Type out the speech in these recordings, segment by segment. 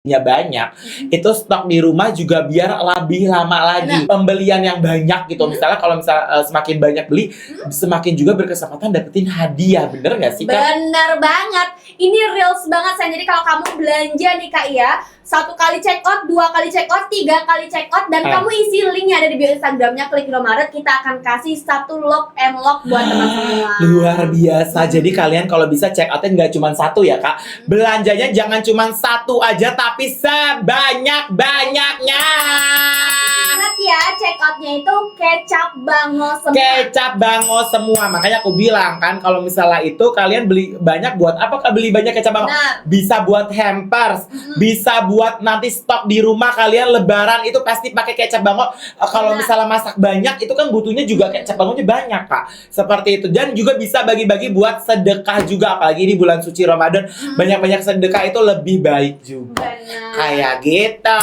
banyak, itu stok di rumah juga biar lebih lama lagi. Pembelian yang banyak gitu. Misalnya kalau semakin banyak beli, semakin juga berkesempatan dapetin hadiah. Bener gak sih, Kak? Bener banget. Ini reals banget, sayang. Jadi kalau kamu belanja nih, Kak, ya, 1 kali check out, 2 kali check out, 3 kali check out, dan kamu isi linknya ada di bio Instagramnya Klik Indomaret, kita akan kasih 1 lock and lock buat teman semua. Luar biasa. Jadi kalian kalau bisa check outnya nggak cuma 1 ya, Kak. Belanjanya jangan cuma 1 aja, tapi sebanyak-banyaknya. Ingat ya, check outnya itu kecap bango semua. Kecap bango semua. Makanya aku bilang kan, kalau misalnya itu kalian beli banyak buat apa, Kak? Beli banyak kecap bango? Bisa buat hampers, bisa buat nanti stok di rumah kalian lebaran itu pasti pakai kecap bango. Kalau misalnya masak banyak itu kan butuhnya juga kecap bangonya banyak, Kak. Seperti itu. Dan juga bisa bagi-bagi buat sedekah juga, apalagi di bulan suci Ramadan. Banyak-banyak sedekah itu lebih baik juga. Kayak gitu.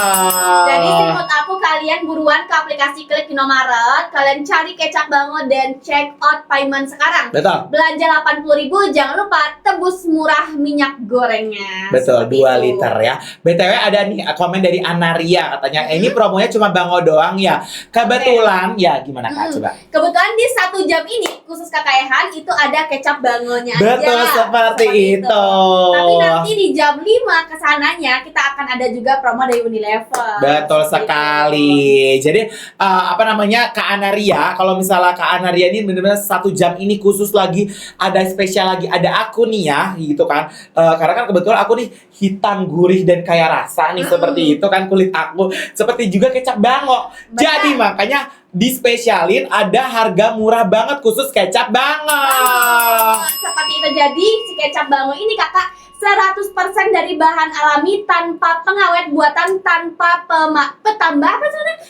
Jadi menurut aku kalian buruan ke aplikasi Klik Indomaret, kalian cari kecap bango dan check out payment sekarang. Betul. Belanja 80.000, jangan lupa tebus murah minyak gorengnya. Betul, 2 liter ya. BTW ada nih komen dari Anaria katanya, ini promonya cuma bango doang ya. Kebetulan ya gimana, Kak? Coba. Kebetulan di 1 jam ini khusus KKN itu ada kecap bangonya aja. Betul, seperti itu. Tapi nanti di jam 5 kesananya kita akan ada juga promo dari Unilever. Betul sekali. Jadi Kak Anaria, kalau misalnya Kak Anaria ini benar-benar 1 jam ini khusus lagi, ada spesial lagi, ada aku nih ya, gitu kan. Karena kan kebetulan aku nih hitam gurih dan kaya rasa nih, seperti itu kan kulit aku. Seperti juga kecap bango. Jadi makanya dispesialin ada harga murah banget khusus kecap bango. Seperti itu. Jadi si kecap bango ini, Kakak, 100% dari bahan alami, tanpa pengawet buatan, tanpa petambah apa sebenarnya?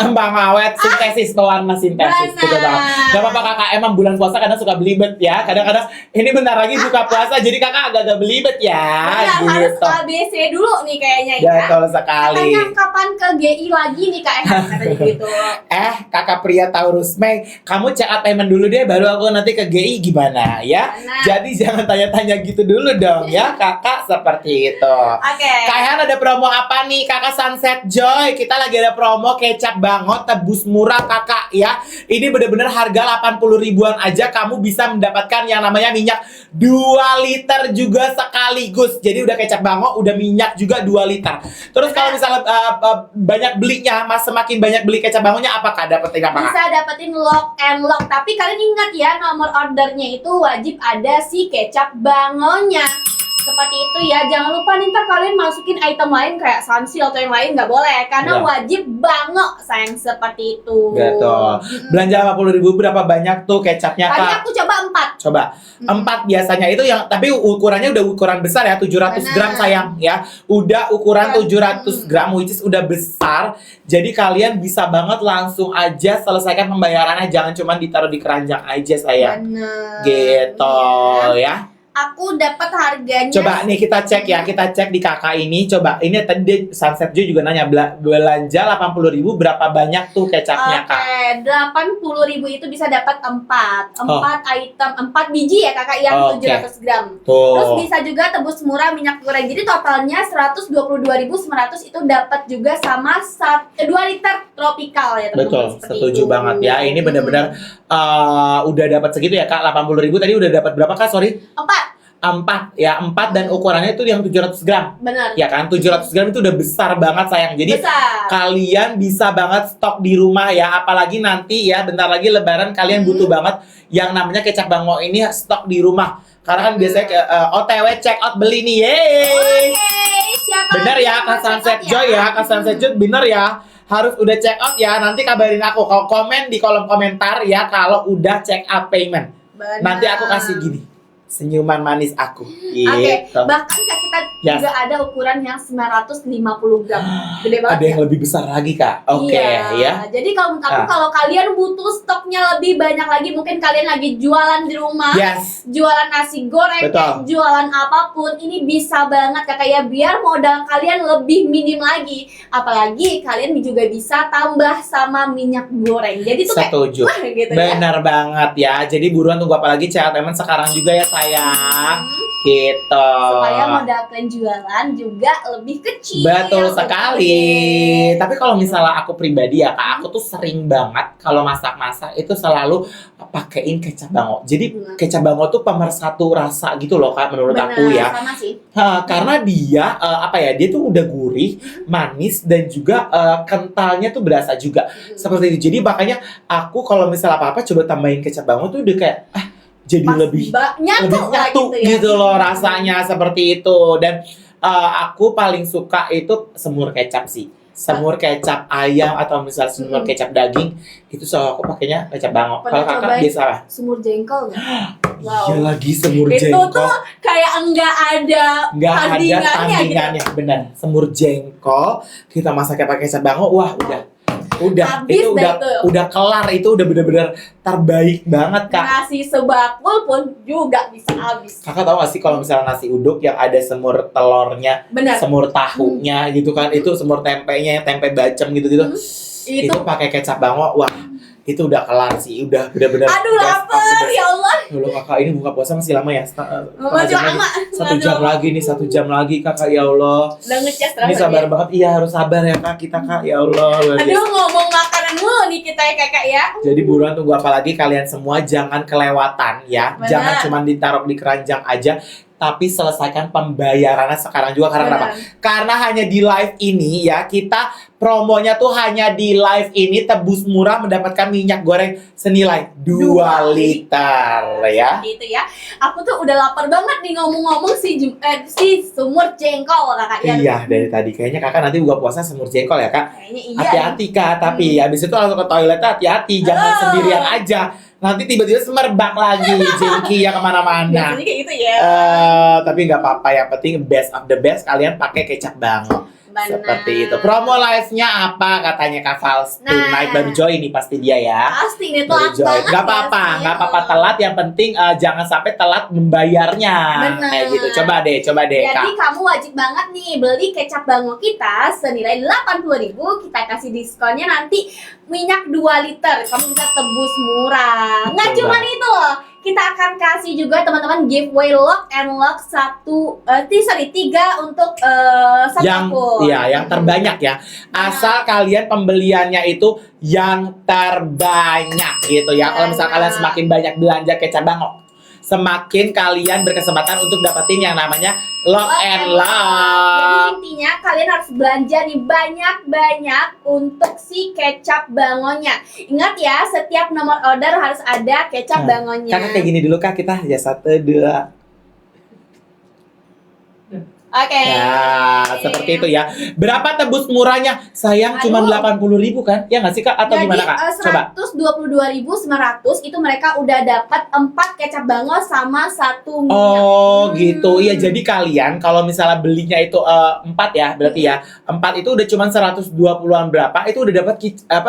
Bang awet, sintesis, pewarna sintesis. Betul banget. Gak apa-apa, Kakak, emang bulan puasa kadang suka belibet ya. Kadang-kadang ini bentar lagi buka puasa, jadi Kakak agak-agak belibet ya. Benar, harus ABC dulu nih kayaknya ya. Betul sekali. Katanya kapan ke GI lagi nih, Kak? Katanya gitu. Kakak pria Taurus Mei, kamu check out payment dulu deh, baru aku nanti ke GI gimana ya. Jadi jangan tanya-tanya gitu dulu dong ya. Kakak, seperti itu. Kalian ada promo apa nih, Kakak Sunset Joy? Kita lagi ada promo kecap bango tebus murah, Kakak ya. Ini bener-bener harga 80 ribuan aja kamu bisa mendapatkan yang namanya minyak 2 liter juga sekaligus. Jadi udah kecap bango, udah minyak juga 2 liter. Terus kalau misalnya banyak belinya, semakin banyak beli kecap bangonya, apakah dapetin apa? Bisa dapetin lock and lock. Tapi kalian ingat ya, nomor ordernya itu wajib ada si kecap bangonya. Seperti itu ya, jangan lupa nih ntar kalian masukin item lain kayak Sunsil atau yang lain, nggak boleh, karena wajib bango, sayang, seperti itu. Betul. Belanja 80 ribu berapa banyak tuh kecapnya, Kak? Tadi aku coba 4. Coba 4 biasanya itu yang, tapi ukurannya udah ukuran besar ya, 700 gram sayang ya. Udah ukuran 700 gram, which is udah besar. Jadi kalian bisa banget langsung aja selesaikan pembayarannya, jangan cuma ditaruh di keranjang aja sayang. Gitu ya. Aku dapat harganya. Coba nih kita cek ya, kita cek di Kakak ini. Coba ini tadi Sunset Joy juga nanya, belanja 80 ribu berapa banyak tuh kecapnya, Kak? 80 ribu itu bisa dapat 4 item, 4 biji ya, Kakak, yang 700 gram. Terus bisa juga tebus murah minyak goreng. Jadi totalnya 122.900 itu dapat juga sama 2 liter tropical ya, teman-teman. Betul, setuju banget ya. Ini benar-benar udah dapat segitu ya, Kak. 80 ribu tadi udah dapat berapa, Kak? Sorry. 4 ya, 4 dan ukurannya itu yang 700 gram. Benar. Ya kan, 700 gram itu udah besar banget sayang. Jadi kalian bisa banget stok di rumah ya. Apalagi nanti ya, bentar lagi lebaran kalian butuh banget yang namanya kecap bango ini stok di rumah. Karena kan biasanya OTW check out beli nih. Yeay. Bener ya, Kak Sunset Joy ya. Kak Sunset Joy bener ya. Harus udah check out ya. Nanti kabarin aku. Kalau komen di kolom komentar ya kalau udah check out payment. Nanti aku kasih gini, senyuman manis aku. Bahkan Kak, kita juga ada ukuran yang 950 gram. Gede banget. Ada yang lebih besar lagi, Kak. Ya. Jadi kalau menurut aku, kalau kalian butuh stoknya lebih banyak lagi, mungkin kalian lagi jualan di rumah, jualan nasi goreng, jualan apapun, ini bisa banget, Kakak ya, biar modal kalian lebih minim lagi. Apalagi kalian juga bisa tambah sama minyak goreng. Jadi tuh setuju. Gitu benar banget ya. Jadi buruan tunggu, apalagi CL Payment sekarang juga ya sayang. gitu. Supaya modal kalian jualan juga lebih kecil. Betul sekali. Tapi kalau misalnya aku pribadi ya Kak, aku tuh sering banget kalau masak-masak itu selalu pakein kecap bango. Jadi kecap bango tuh pemersatu rasa gitu loh Kak, menurut aku ya. Sama sih. Karena dia dia tuh udah gurih, manis dan juga kentalnya tuh berasa juga. Seperti itu. Jadi makanya aku kalau misalnya apa-apa coba tambahin kecap bango tuh udah kayak jadi lebih nyatu gitu loh rasanya seperti itu. Dan aku paling suka itu semur kecap sih. Semur kecap ayam atau misalnya semur kecap daging itu selalu aku pakainya kecap bango. Kalau Kakak biasa apa? Semur jengkol nggak? Wow. Iya lagi semur itu jengkol. Itu tuh kayak enggak ada tandingannya gitu. Benar. Semur jengkol kita masaknya pakai kecap bango, wah udah habis itu udah kelar, itu udah bener-bener terbaik banget Kak. Nasi sebakul pun juga bisa habis. Kakak tahu gak sih kalau misalnya nasi uduk yang ada semur telurnya, semur tahunya gitu kan, itu semur tempenya, tempe bacem gitu-gitu. Itu pakai kecap bango, wah itu udah kelar sih, udah bener-bener. Aduh lapar ya Allah. Loh Kakak ini buka puasa masih lama ya? Masih lama. 1 jam lagi nih, 1 jam lagi Kakak, ya Allah. Udah ngecas ini sabar banget, iya harus sabar ya Kak, kita Kak, ya Allah. Aduh ngomong makanan mulu nih kita ya Kakak ya. Jadi buruan tunggu apa lagi, kalian semua jangan kelewatan ya. Bener. Jangan cuma ditaruh di keranjang aja, tapi selesaikan pembayarannya sekarang juga. Karena kenapa? Karena hanya di live ini ya, kita promonya tuh hanya di live ini tebus murah mendapatkan minyak goreng senilai 2 liter ya. Gitu ya. Aku tuh udah lapar banget nih ngomong-ngomong si semur jengkol Kakak ya. Iya, dari tadi kayaknya Kakak nanti buka puasa semur jengkol ya Kak. Kayaknya iya. Hati-hati Kak, tapi habis itu langsung ke toilet, hati-hati, jangan sendirian aja. Nanti tiba-tiba semerbak lagi jengki ya kemana-mana. Biasanya kayak gitu ya. Tapi nggak apa-apa, yang penting best of the best kalian pakai kecap bango. Seperti itu. Promo live-nya apa katanya Kak Fals? Tonight baru join nih pasti dia ya. Pasti nih telat banget. Gak apa-apa telat, yang penting jangan sampai telat membayarnya. Kayak gitu. Coba deh Jadi Kak. kamu wajib banget nih beli kecap bango kita senilai 80.000, kita kasih diskonnya nanti minyak 2 liter. Kamu bisa tebus murah. Nggak cuma itu loh. Kita akan kasih juga teman-teman giveaway lock and lock 3 untuk satu akun. Iya, yang terbanyak ya. Asal kalian pembeliannya itu yang terbanyak gitu ya. Kalau misalnya kalian semakin banyak belanja kecap bango, semakin kalian berkesempatan untuk dapetin yang namanya lock and lock. Jadi intinya kalian harus belanja nih banyak-banyak untuk si kecap bangonya. Ingat ya, setiap nomor order harus ada kecap bangonya. Karena kayak gini dulu Kak, kita ya 1, 2. Oke. Ya, seperti itu ya. Berapa tebus murahnya? Sayang cuma 80.000 kan? Ya nggak sih Kak? Atau gimana Kak? Coba. 122.900 itu mereka udah dapat 4 kecap bango sama 1 minyak. Oh, gitu. Iya, jadi kalian kalau misalnya belinya itu 4 ya, berarti ya. 4 itu udah cuma 120-an berapa? Itu udah dapat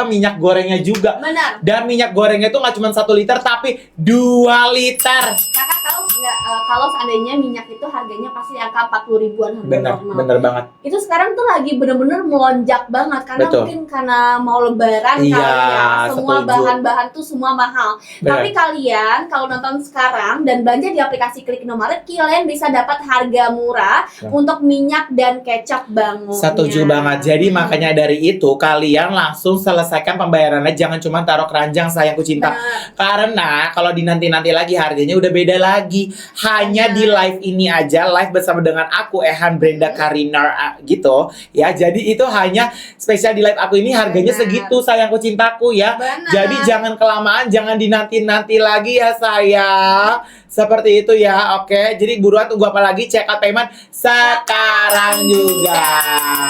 minyak gorengnya juga. Benar. Dan minyak gorengnya itu nggak cuma 1 liter tapi 2 liter. Kakak tahu nggak kalau seandainya minyak itu harganya pasti angka 40.000-an harga normal. Bener banget. Itu sekarang tuh lagi bener-bener melonjak banget karena mungkin karena mau lebaran kali ya. Semua bahan-bahan tuh semua mahal. Tapi kalian kalau nonton sekarang dan belanja di aplikasi Klik Indomaret, kalian bisa dapat harga murah untuk minyak dan kecap bango. Setuju banget. Jadi makanya dari itu kalian langsung selesaikan pembayarannya, jangan cuma taruh keranjang sayangku cinta. Karena kalau di nanti-nanti lagi harganya udah beda lagi. Hanya di live ini aja, live bersama dengan aku Ehan Brenda Karinar gitu ya. Jadi itu hanya spesial di live aku ini, harganya segitu sayangku cintaku ya. Jadi jangan kelamaan, jangan dinanti-nanti lagi ya sayang. Seperti itu ya. Oke, jadi buruan tunggu apa lagi, check out payment sekarang juga.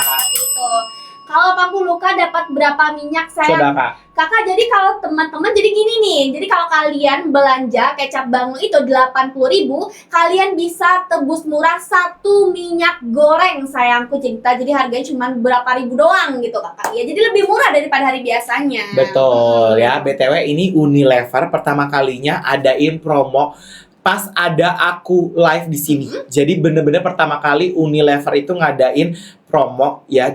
Seperti itu. Kalau Paku Luka dapat berapa minyak sayang? Coba Kak. Kakak, jadi kalau teman-teman jadi gini nih. Jadi kalau kalian belanja kecap bango itu 80.000, kalian bisa tebus murah 1 minyak goreng sayangku cinta. Jadi harganya cuma berapa ribu doang gitu Kakak. Ya jadi lebih murah daripada hari biasanya. Betul ya. BTW ini Unilever pertama kalinya adain promo pas ada aku live di sini. Jadi bener-bener pertama kali Unilever itu ngadain promo ya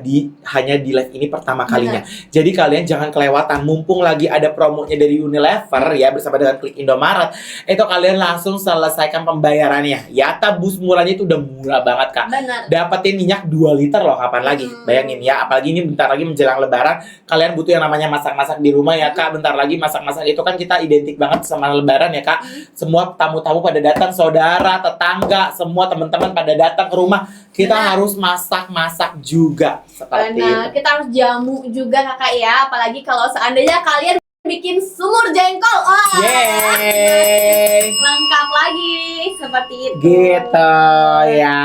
hanya di live ini pertama kalinya. Jadi kalian jangan kelewatan, mumpung lagi ada promonya dari Unilever ya bersama dengan Klik Indomaret. Itu kalian langsung selesaikan pembayarannya. Ya tabus murahnya itu udah murah banget Kak. Bener. Dapetin minyak 2 liter loh, kapan lagi? Bayangin ya, apalagi ini bentar lagi menjelang lebaran, kalian butuh yang namanya masak-masak di rumah ya Kak. Bentar lagi masak-masak itu kan kita identik banget sama lebaran ya Kak. Semua tamu-tamu pada datang, saudara, tetangga, semua teman-teman pada datang ke rumah. Kita harus masak-masak juga seperti itu. Kita harus jamu juga Kakak ya, apalagi kalau seandainya kalian bikin sumur jengkol. Yeay. Lengkap lagi seperti itu. Gitu ya.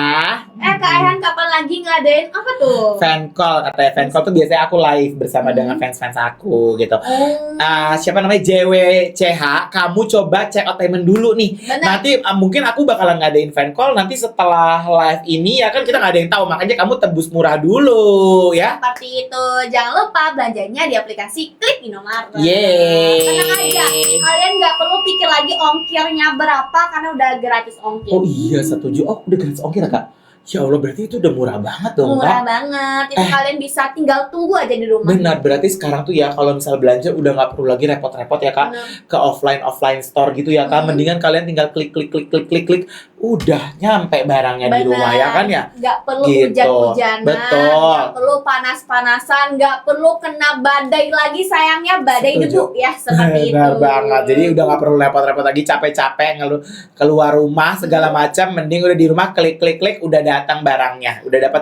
Kak Ayhan kapan lagi ngadain apa tuh? Fan call, katanya fan call tuh biasanya aku live bersama dengan fans-fans aku gitu. Siapa namanya JWCH, kamu coba check out payment dulu nih. Bener. Nanti mungkin aku bakalan ngadain fan call nanti setelah live ini ya kan, kita nggak ada yang tahu, makanya kamu tebus murah dulu ya. Seperti itu. Jangan lupa belanjanya di aplikasi Klik Indomaret. Yeay. Tenang aja, kalian nggak perlu pikir lagi ongkirnya berapa karena udah gratis ongkir. Oh iya, setuju. Oh udah gratis ongkir ya Kak? Ya Allah, berarti itu udah murah banget dong Murah Kak. banget, itu kalian bisa tinggal tunggu aja di rumah. Benar, berarti sekarang tuh ya kalau misal belanja udah nggak perlu lagi repot-repot ya Kak. Ke offline store gitu ya Kak. Mendingan kalian tinggal klik, udah nyampe barangnya di rumah ya kan ya. Nggak perlu Gitu. hujan-hujanan, Betul. nggak perlu panas-panasan, nggak perlu kena badai lagi, sayangnya badai debu ya seperti itu. Benar banget. Jadi udah nggak perlu repot-repot lagi, capek-capek keluar rumah segala macam. Mending udah di rumah klik, udah datang barangnya, udah dapat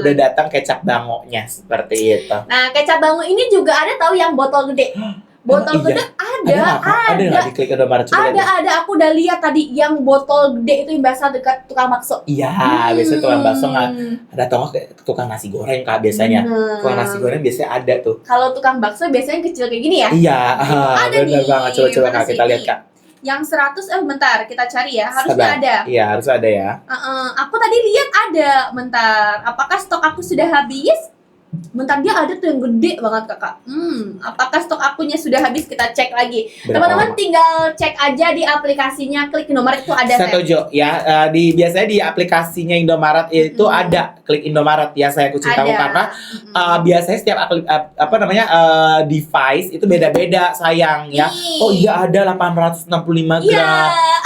udah datang kecap bangonya seperti itu. Nah, kecap bango ini juga ada tahu yang botol gede. Botol gede ada nggak di Klik Indomaret juga? Ada, aku udah lihat tadi yang botol gede itu yang biasa dekat tukang bakso. Iya, biasanya tukang bakso nggak ada, atau nggak tukang nasi goreng Kak biasanya. Tukang nasi goreng biasanya ada tuh. Kalau tukang bakso biasanya kecil kayak gini ya? Iya, ada benar banget. Coba Kak kita lihat Kak. Yang 100 bentar kita cari ya, harusnya ada. Iya, harus ada ya. Aku tadi lihat ada, bentar. Apakah stok aku sudah habis? Bentar, dia ada tuh yang gede banget Kakak. Apakah stok akunya sudah habis? Kita cek lagi. Teman-teman tinggal cek aja di aplikasinya Klik Indomaret itu ada. Setuju ya. Biasanya di aplikasinya Indomaret itu ada Klik Indomaret ya, saya tahu karena biasanya setiap device itu beda-beda sayang ya. Oh iya, ada 865 gram. Iya,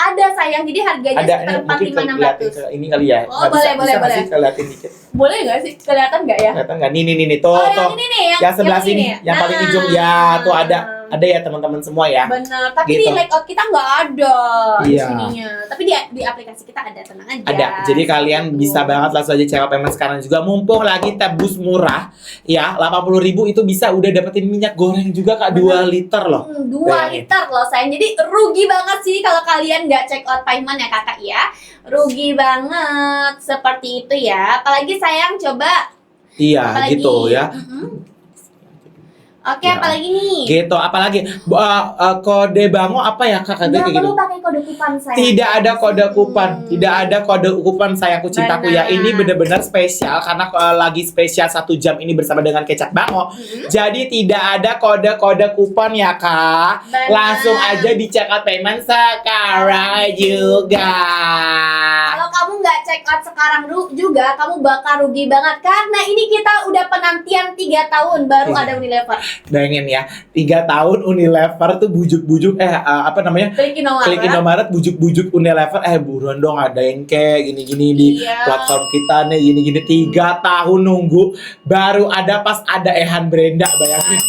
ada sayang. Jadi harganya sekitar 45-600. Ini kali ya. Oh, boleh. Kelihatin dikit. Boleh nggak sih? Kelihatan nggak ya? Kelihatan nggak? Nih tuh. Yang ini nih, yang sebelah sini, yang paling ujung ya, tuh ada ya teman-teman semua ya. Bener, tapi di layout kita nggak ada di sininya. Tapi di aplikasi kita ada, tenang aja. Ada, jadi kalian bisa banget langsung aja check out payment sekarang juga. Mumpung lagi tebus murah ya, 80.000 itu bisa udah dapetin minyak goreng juga Kak, 2 liter loh. 2 liter loh sayang. Jadi rugi banget sih kalau kalian nggak check out payment ya Kakak ya. Rugi banget seperti itu ya. Apalagi sayang coba. Iya, gitu ya. Oke, apalagi nih? Gitu, apalagi kode bango apa ya Kak? Nggak perlu pakai kode kupon saya. Tidak ada kode kupon, tidak ada kode kupon sayangku cintaku ya. Ini benar-benar spesial karena lagi spesial 1 jam ini bersama dengan kecap bango. Jadi tidak ada kode-kode kupon ya Kak. Langsung aja di check out payment sekarang juga. Kalau kamu nggak check out sekarang juga, kamu bakal rugi banget karena ini kita udah penantian 3 tahun baru ada Unilever. Bayangin ya, 3 tahun Unilever tuh bujuk-bujuk Klik Indomaret bujuk-bujuk Unilever, buruan dong ada yang kayak gini-gini di platform kita nih, gini-gini 3 tahun nunggu baru ada pas ada Ehan Brenda, bayangin.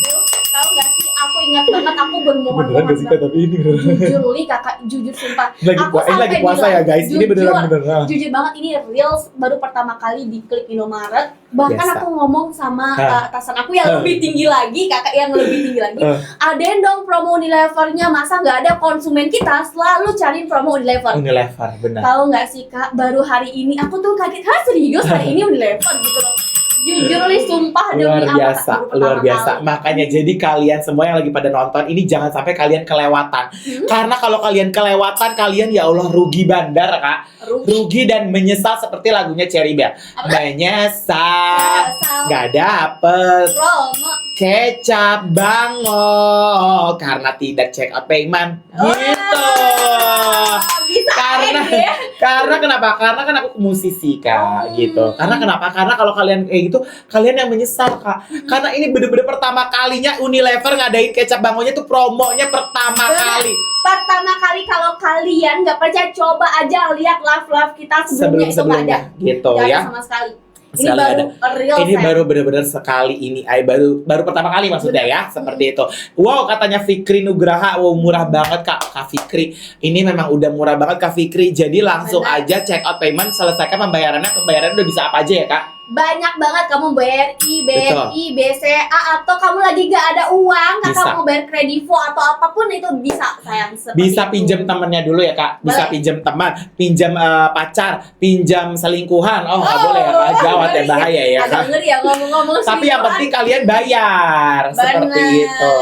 Tahu nggak sih, aku ingat banget, aku bermohon tapi ini jujur nih Kakak, jujur sumpah. Lagi puasa ya guys, ini beneran. Jujur banget, ini reels baru pertama kali di Klik Indomaret. Bahkan aku ngomong sama atasan aku yang lebih tinggi lagi, Kakak yang lebih tinggi lagi. Adain dong promo Unilevernya, masa nggak ada? Konsumen kita selalu cariin promo Unilever. Unilever, benar. Tahu nggak sih Kak, baru hari ini aku tuh kaget, serius hari ini Unilever gitu loh. Jujur nih, sumpah luar biasa. Makanya jadi kalian semua yang lagi pada nonton ini jangan sampai kalian kelewatan. Karena kalau kalian kelewatan, kalian ya Allah rugi bandar Kak. Rugi dan menyesal seperti lagunya Cherry Bell. Menyesal nggak dapet promo kecap bango karena tidak check out payment. Gitu. Bisa. Karena kenapa? Karena kan aku musisi Kak, gitu. Karena kenapa? Karena kalau kalian kayak gitu, kalian yang menyesal Kak. Karena ini bener-bener pertama kalinya Unilever ngadain kecap bangonya tuh promonya pertama kali. Pertama kali, kalau kalian nggak percaya coba aja lihat live kita sebelumnya itu nggak ada. Gitu gak ya. ada sama sekali. Ini Sekali baru real. Ini baru benar-benar sekali ini, baru pertama kali maksudnya ya, seperti itu. Wow, katanya Fikri Nugraha, wow murah banget Kak Fikri. Ini memang udah murah banget Kak Fikri. Jadi langsung aja check out payment, selesaikan pembayarannya. Pembayaran udah bisa apa aja ya Kak? Banyak banget, kamu BRI, BNI, BCA, atau kamu lagi gak ada uang, kakak mau bayar kredivo atau apapun itu bisa sayang. Bisa pinjam temennya dulu ya Kak, bisa pinjam teman, pinjam pacar, pinjam selingkuhan. Oh nggak boleh ya Kak, gawat ya, bahaya ya Kak. Ngeri ya ngomong-ngomong. Tapi yang penting kalian bayar. Seperti itu.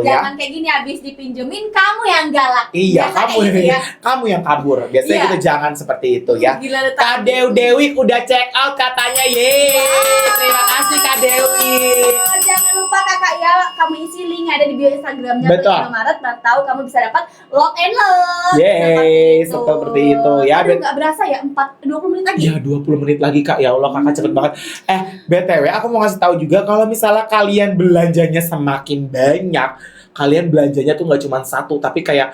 Jangan kayak gini, habis dipinjemin kamu yang galak. Iya, kamu yang kabur. Biasanya gitu, jangan seperti itu ya. Kak Dewi udah check out katanya, terima kasih Kak Dewi. Jangan lupa kakak ya, kamu isi link ada di bio Instagramnya. Betul. Maret, tahu kamu bisa dapat lock and load. Seperti itu ya. Aduh, nggak berasa ya, 20 menit lagi. Ya 20 menit lagi Kak, ya Allah Kakak cepet banget. BTW aku mau ngasih tahu juga kalau misalnya kalian belanjanya semakin banyak, kalian belanjanya tuh nggak cuma satu, tapi kayak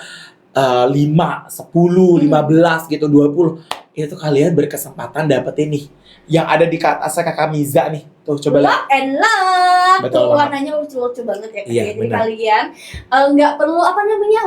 5, 10, 15 gitu, 20. Itu kalian berkesempatan dapetin nih yang ada di atasnya Kakak Miza nih. Tuh coba lihat. Lock and lock. Betul, tuh warnanya lucu-lucu banget ya. Iya, jadi kalian nggak perlu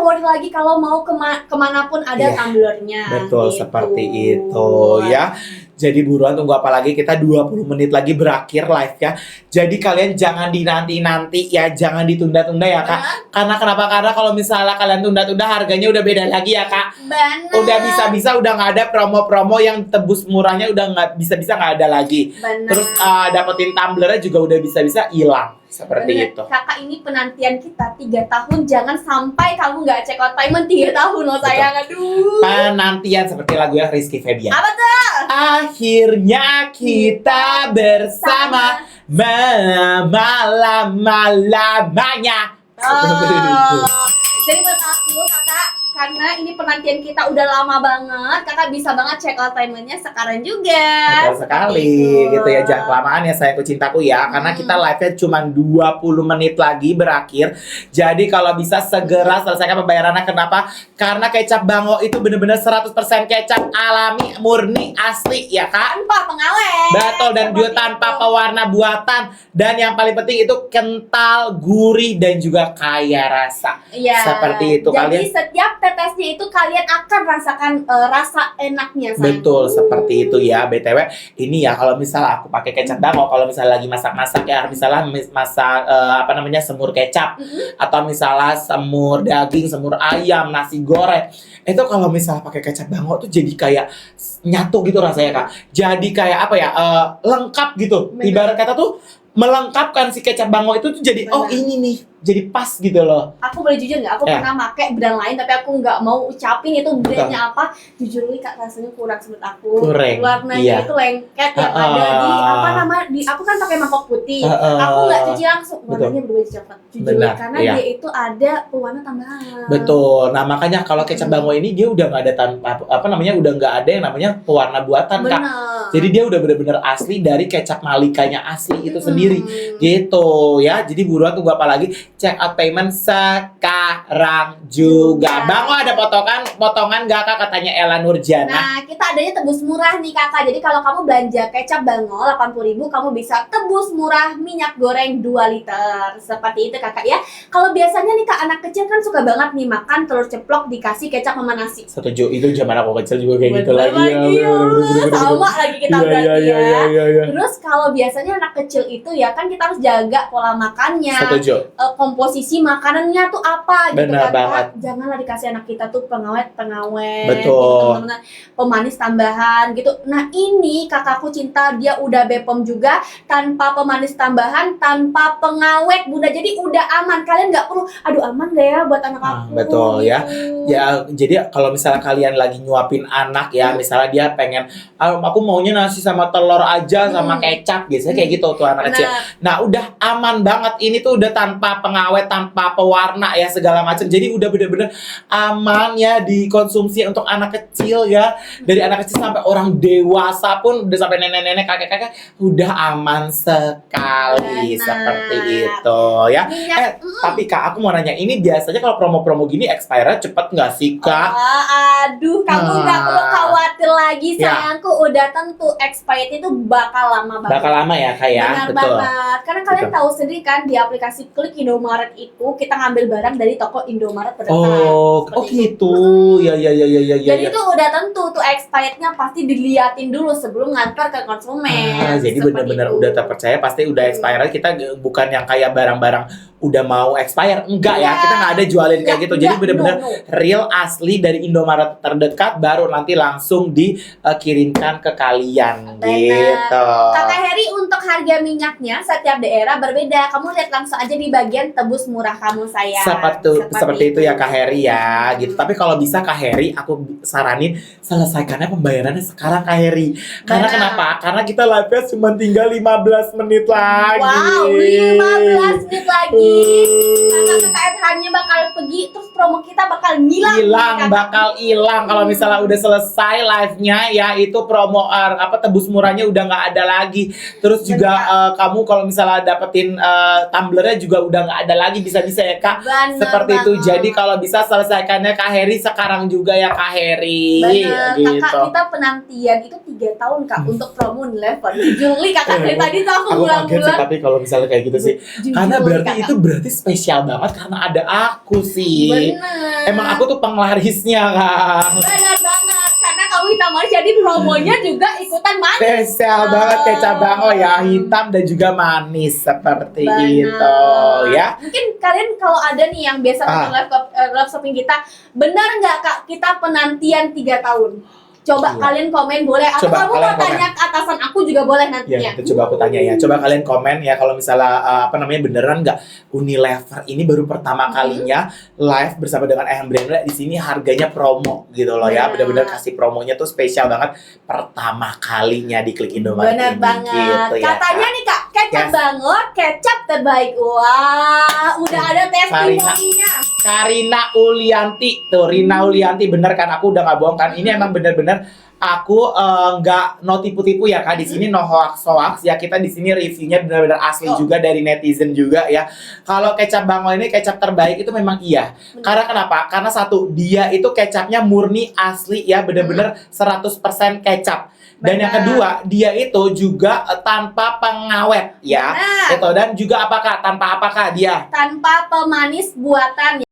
worry lagi kalau mau kemanapun ada tumblernya. Betul, gitu. seperti itu ya. Jadi buruan, tunggu apa lagi, kita 20 menit lagi berakhir live ya. Jadi kalian jangan dinanti-nanti ya, jangan ditunda-tunda ya Kak. Karena kenapa? Karena kalau misalnya kalian tunda-tunda harganya udah beda lagi ya Kak. Bener. Udah bisa-bisa udah nggak ada promo-promo yang tebus murahnya, udah nggak bisa-bisa nggak ada lagi. Bener. Terus dapetin tumblernya juga udah bisa-bisa hilang. Seperti itu. Kakak, ini penantian kita 3 tahun. Jangan sampai kamu nggak check out payment 3 tahun loh sayang. Aduh. Penantian seperti lagu yang Rizky Febian. Apa tuh? Akhirnya kita bersama lama-lamanya. Jadi buat aku kakak, karena ini penantian kita udah lama banget, kakak bisa banget check out paymentnya sekarang juga. Betul sekali gitu ya, jangan kelamaan ya sayangku cintaku ya, karena kita live-nya cuma 20 menit lagi berakhir. Jadi kalau bisa segera selesaikan pembayarannya. Kenapa? Karena kecap Bango itu bener-bener 100% kecap alami, murni, asli ya Kak. Tanpa pengawet. Betul, dan juga tanpa pewarna buatan. Dan yang paling penting itu kental, gurih, dan juga kaya rasa. Iya. Seperti itu. Jadi kalian setiap tetesnya itu kalian akan rasakan rasa enaknya. Betul, seperti itu ya. BTW ini ya, kalau misalnya aku pakai kecap Bango, kalau misalnya lagi masak-masak ya, misalnya masak semur kecap, atau misalnya semur daging, semur ayam, nasi goreng, itu kalau misalnya pakai kecap Bango tuh jadi kayak nyatu gitu rasanya Kak. Jadi kayak apa ya, lengkap gitu. Bener. Ibarat kata tuh melengkapkan si kecap Bango itu tuh jadi oh ini nih, jadi pas gitu loh. Aku boleh jujur nggak? Aku pernah pakai brand lain, tapi aku nggak mau ucapin itu brandnya apa. Jujur nih Kak, rasanya kurang menurut aku. Warnanya itu lengket yang ada di aku kan pakai mangkok putih. Aku nggak cuci langsung, warnanya berubah coklat. Jujur karena dia itu ada pewarna tambahan. Betul. Nah makanya kalau kecap Bango ini dia udah nggak ada udah nggak ada yang namanya pewarna buatan Kak. Jadi dia udah bener-bener asli dari kecap Malikanya asli itu sendiri. Gitu ya. Jadi buruan tunggu apa lagi, check out payment sekarang juga. Bango ada potongan nggak Kak, katanya Ella Nurjana. Nah kita adanya tebus murah nih Kakak. Jadi kalau kamu belanja kecap Bango 80.000, kamu bisa tebus murah minyak goreng 2 liter. Seperti itu Kakak ya. Kalau biasanya nih Kak, anak kecil kan suka banget nih makan telur ceplok dikasih kecap sama nasi. Setuju, itu zaman aku kecil juga kayak gitu lagi ya. Sama lagi kita berarti ya. Terus kalau biasanya anak kecil itu ya kan kita harus jaga pola makannya. Setuju. Komposisi makanannya tuh apa gitu. Benar kan banget. Janganlah dikasih anak kita tuh pengawet. Betul. Gitu, pemanis tambahan gitu. Nah ini kakakku cinta, dia udah BPOM juga, tanpa pemanis tambahan, tanpa pengawet Bunda. Jadi udah aman. Kalian nggak perlu aduh aman gak ya buat anak aku. Betul gitu. ya. Jadi kalau misalnya kalian lagi nyuapin anak ya, misalnya dia pengen aku maunya maunya nasi sama telur aja sama kecap, biasanya kayak gitu tuh anak kecil. Nah udah aman banget, ini tuh udah tanpa pengawet, tanpa pewarna ya segala macam. Jadi udah bener-bener aman ya dikonsumsi untuk anak kecil ya. Dari anak kecil sampai orang dewasa pun, udah sampai nenek-nenek, kakek-kakek, udah aman sekali. Seperti itu ya. Tapi Kak, aku mau nanya, ini biasanya kalau promo-promo gini expire cepet nggak sih Kak? Aduh, kamu nggak perlu khawatir lagi sayangku, udah tentu expired itu bakal lama banget. Bakal lama ya Kak ya? Benar banget. Karena kalian tahu sendiri kan di aplikasi Klik Indomaret itu kita ngambil barang dari toko Indomaret terdekat. Oh gitu. Ya. Jadi itu udah tentu tuh expirednya pasti diliatin dulu sebelum ngantar ke konsumen. Jadi benar-benar udah terpercaya pasti udah expired. Kita bukan yang kayak barang-barang udah mau expire, enggak ya, kita nggak ada jualin kayak gitu. Jadi benar-benar real asli dari Indomaret terdekat, baru nanti langsung dikirimkan ke kalian. Gitu. Kakak Heri, untuk harga minyaknya setiap daerah berbeda. Kamu lihat langsung aja di bagian tebus murah kamu sayang. Seperti itu ya Kak Heri ya, gitu. Tapi kalau bisa Kak Heri, aku saranin selesaikannya pembayarannya sekarang Kak Heri. Karena kenapa? Karena kita live-nya cuma tinggal 15 menit lagi. Wow, 15 menit lagi. Karena KKFH-nya bakal pergi, terus promo kita bakal bakal hilang kalau misalnya udah selesai live-nya ya. Itu promo tebus murahnya udah nggak ada lagi. Terus juga kamu kalau misalnya dapetin tumblernya juga udah nggak ada lagi, bisa-bisa ya Kak. Seperti itu. Jadi kalau bisa selesaikannya Kak Heri sekarang juga ya Kak Heri. Gitu. Kakak, kita penantian itu 3 tahun Kak untuk promo Unilever. Juli Kakak dari tadi tuh aku bulan-bulan. Tapi kalau misalnya kayak gitu sih, karena berarti spesial banget karena ada aku sih. Bener. Emang aku tuh penglarisnya Kak. Benar banget, karena kamu hitam manis jadi promonya juga ikutan manis. Spesial banget kecap bango ya, hitam dan juga manis seperti itu ya. Mungkin kalian kalau ada nih yang biasa nonton live shopping kita, benar nggak Kak kita penantian 3 tahun? Coba kalian komen boleh, atau kamu mau tanya ke atasan aku juga boleh nantinya. Ya, coba aku tanya ya. Coba kalian komen ya kalau misalnya beneran nggak Unilever ini baru pertama kalinya live bersama dengan Ayam Brenda di sini harganya promo gitu loh ya. Bener-bener kasih promonya tuh spesial banget pertama kalinya di Klik Indomaret. Bener banget. Gitu, katanya nih Kak, kecap Bangor, kecap terbaik. Wah, udah ada testimoninya. Karina Ulianti tuh, Rina Ulianti, bener kan, aku udah nggak bohong kan, ini emang bener-bener aku nggak no tipu-tipu ya Kak, di sini no hoax ya, kita di sini reviewnya benar-benar asli juga dari netizen juga ya. Kalau kecap Bangor ini kecap terbaik itu memang iya. Karena kenapa? Karena satu, dia itu kecapnya murni asli ya, bener-bener 100% kecap. Dan yang kedua, dia itu juga tanpa pengawet ya. Itu, dan juga tanpa apakah dia? Tanpa pemanis buatan.